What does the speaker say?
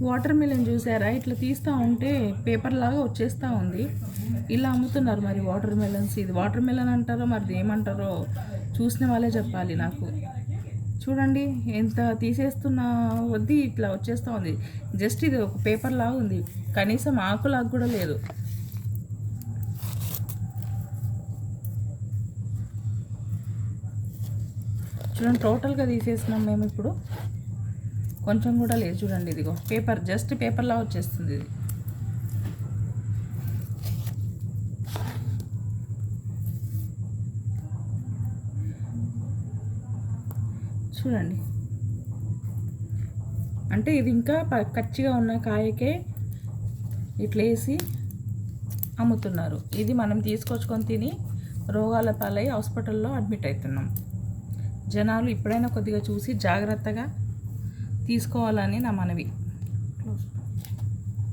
Water melon చూసారా, ఇట్లా తీస్తూ ఉంటే పేపర్ లాగా వచ్చేస్తూ ఉంది. ఇలా అమ్ముతున్నారు మరి వాటర్ మిలన్స్. ఇది వాటర్ మిలన్ అంటారో మరి ఏమంటారో చూసిన వాళ్ళే చెప్పాలి నాకు. చూడండి ఎంత తీసేస్తున్నా వద్ది ఇట్లా వచ్చేస్తూ ఉంది. జస్ట్ ఇది ఒక పేపర్ లాగా ఉంది, కనీసం ఆకులాగా కూడా లేదు. చూడండి టోటల్గా తీసేసినాం మేము ఇప్పుడు, కొంచెం కూడా లేదు. చూడండి ఇదిగో పేపర్, జస్ట్ పేపర్లా వచ్చేస్తుంది ఇది. చూడండి అంటే ఇది ఇంకా కచ్చిగా ఉన్న కాయకే ఇట్లా వేసి అమ్ముతున్నారు. ఇది మనం తీసుకొచ్చుకొని తిని రోగాల పాలై హాస్పిటల్లో అడ్మిట్ అవుతున్నాం. జనాలు ఇప్పుడైనా కొద్దిగా చూసి జాగ్రత్తగా తీసుకోవాలని నా మనవి.